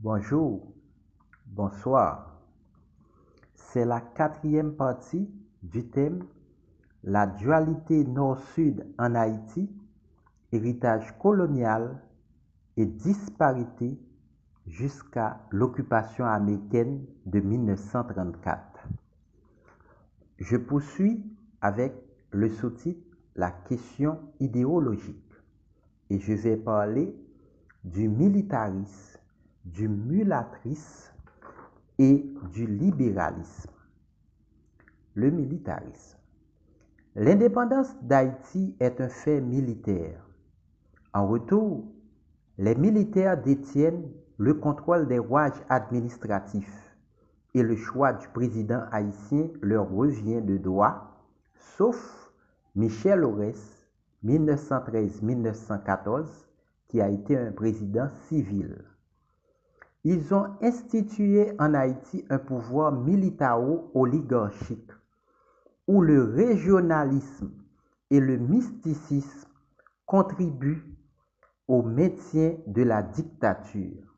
Bonjour, bonsoir. C'est la quatrième partie du thème La dualité nord-sud en Haïti, héritage colonial et disparité jusqu'à l'occupation américaine de 1934. Je poursuis avec le sous-titre La question idéologique et je vais parler du militarisme, du mulâtrisme et du libéralisme. Le militarisme. L'indépendance d'Haïti est un fait militaire. En retour, les militaires détiennent le contrôle des rouages administratifs et le choix du président haïtien leur revient de droit, sauf Michel Aurès, 1913-1914, qui a été un président civil. Ils ont institué en Haïti un pouvoir militaro-oligarchique où le régionalisme et le mysticisme contribuent au maintien de la dictature.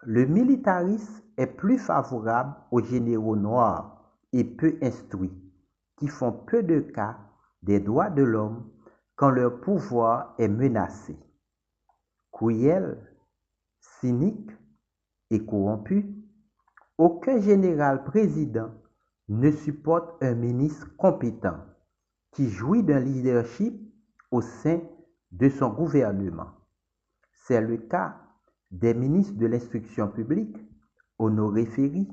Le militarisme est plus favorable aux généraux noirs et peu instruits, qui font peu de cas des droits de l'homme quand leur pouvoir est menacé. Cruel, cynique et corrompu, aucun général-président ne supporte un ministre compétent qui jouit d'un leadership au sein de son gouvernement. C'est le cas des ministres de l'Instruction publique, Honoré Ferry,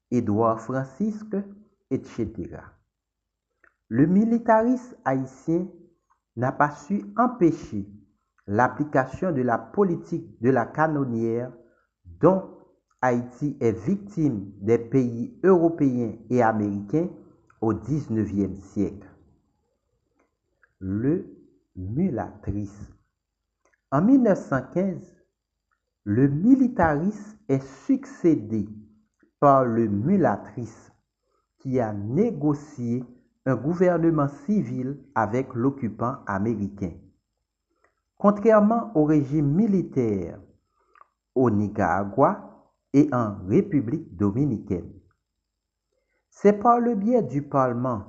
Édouard Francisque, etc. Le militarisme haïtien n'a pas su empêcher l'application de la politique de la canonnière dont Haïti est victime des pays européens et américains au XIXe siècle. Le mulâtrisme. En 1915, le militarisme est succédé par le mulâtrisme qui a négocié un gouvernement civil avec l'occupant américain. Contrairement au régime militaire au Nicaragua et en République dominicaine. C'est par le biais du Parlement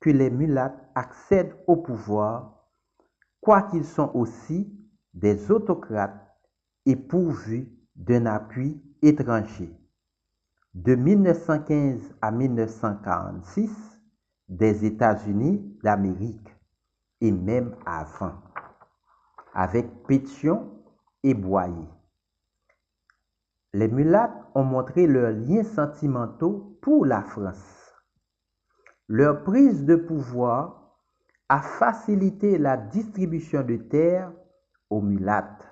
que les mulâtres accèdent au pouvoir, quoiqu'ils sont aussi des autocrates et pourvus d'un appui étranger. De 1915 à 1946, des États-Unis d'Amérique et même avant, avec Pétion et Boyer. Les mulâtres ont montré leurs liens sentimentaux pour la France. Leur prise de pouvoir a facilité la distribution de terres aux mulâtres.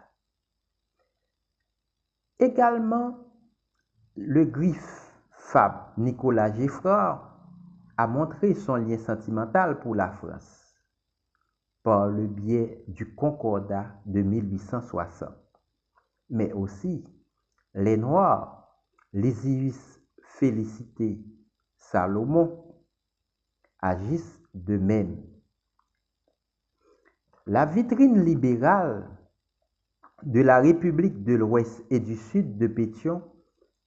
Également, le griffe Fab Nicolas Geffrard a montré son lien sentimental pour la France par le biais du Concordat de 1860, mais aussi les Noirs, Lysius Félicité Salomon, agissent de même. La vitrine libérale de la République de l'Ouest et du Sud de Pétion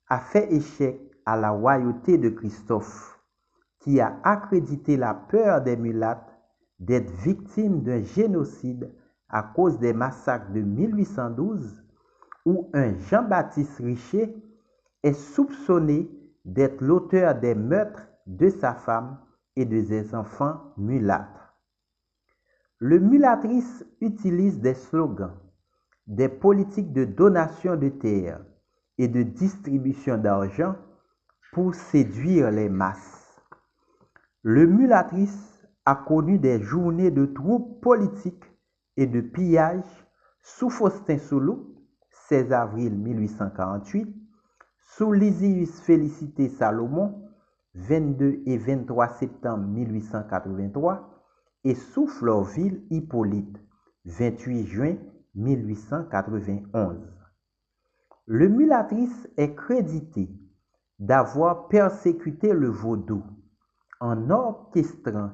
a fait échec à la royauté de Christophe, qui a accrédité la peur des mulâtres d'être victimes d'un génocide à cause des massacres de 1812, où un Jean-Baptiste Richer est soupçonné d'être l'auteur des meurtres de sa femme et de ses enfants mulâtres. Le mulâtrisme utilise des slogans, des politiques de donation de terres et de distribution d'argent pour séduire les masses. Le mulâtrisme a connu des journées de troubles politiques et de pillages sous Faustin Soulouque, 16 avril 1848, sous Lysius Félicité Salomon, 22 et 23 septembre 1883, et sous Florville Hippolyte, 28 juin 1891. Le mulâtrisme est crédité d'avoir persécuté le vaudou en orchestrant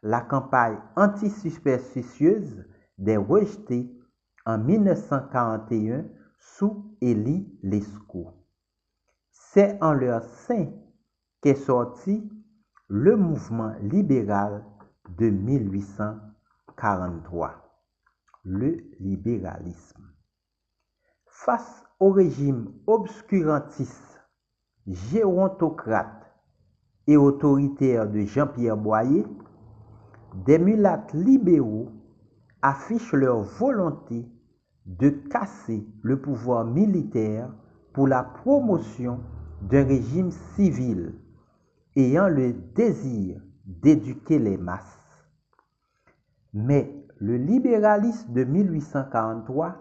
la campagne anti-superstitieuse des rejetés en 1941 sous Élie Lescaut. C'est en leur sein qu'est sorti le mouvement libéral de 1843, le libéralisme. Face au régime obscurantiste, gérontocrate et autoritaire de Jean-Pierre Boyer, des mulattes libéraux affichent leur volonté de casser le pouvoir militaire pour la promotion d'un régime civil ayant le désir d'éduquer les masses. Mais le libéralisme de 1843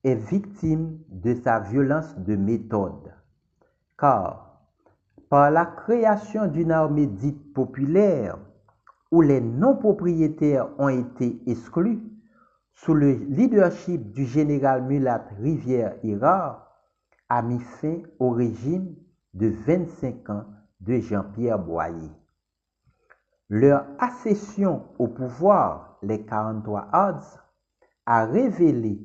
est victime de sa violence de méthode, car par la création d'une armée dite populaire où les non-propriétaires ont été exclus, sous le leadership du général mulatte Rivière-Hérard, a mis fin au régime de 25 ans de Jean-Pierre Boyer. Leur accession au pouvoir, les 43 Hards, a révélé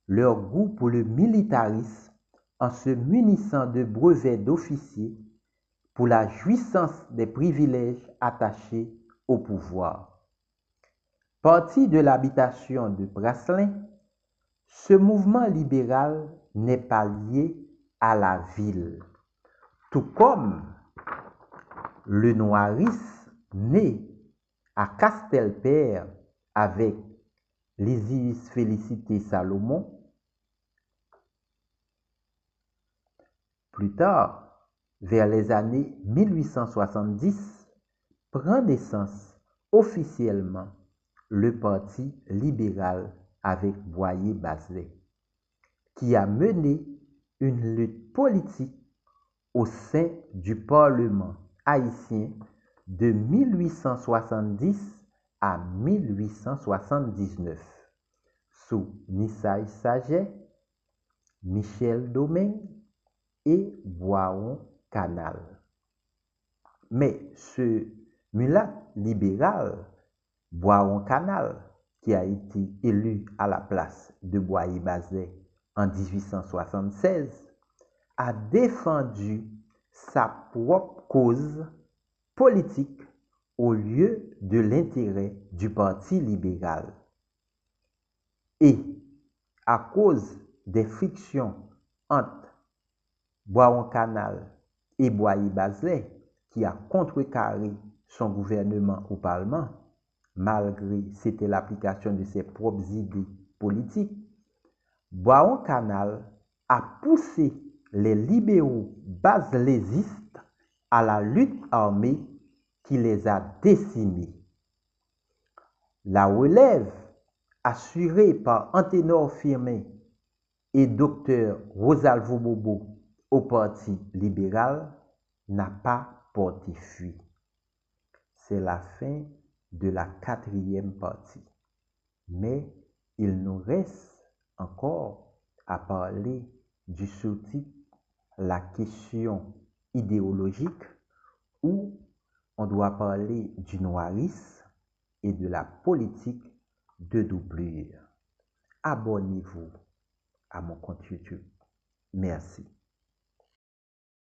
leur goût pour le militarisme en se munissant de brevets d'officiers pour la jouissance des privilèges attachés au pouvoir. Parti de l'habitation de Praslin, ce mouvement libéral n'est pas lié à la ville, tout comme le noirisme né à Castelpère avec Lysius Félicité Salomon. Plus tard, vers les années 1870, prend naissance officiellement le Parti libéral avec Boyer-Basellet, qui a mené une lutte politique au sein du Parlement haïtien de 1870 à 1879, sous Nisaï Saget, Michel Domingue et Boiron Canal. Mais ce mulatte libéral, Boiron Canal, qui a été élu à la place de Boyer-Basellet en 1876, a défendu sa propre cause politique au lieu de l'intérêt du Parti libéral. Et à cause des frictions entre Boiron Canal et Boyer-Basellet, qui a contrecarré son gouvernement au Parlement, malgré c'était l'application de ses propres idées politiques, Boiron Canal a poussé les libéraux baselésistes à la lutte armée qui les a décimés. La relève assurée par Anténor Firmin et Dr Rosalvo Bobo au Parti libéral n'a pas porté fruit. C'est la fin de la 4e partie. Mais il nous reste encore à parler du sous-titre La question idéologique, où on doit parler du noirisme et de la politique de doublure. Abonnez-vous à mon compte YouTube. Merci.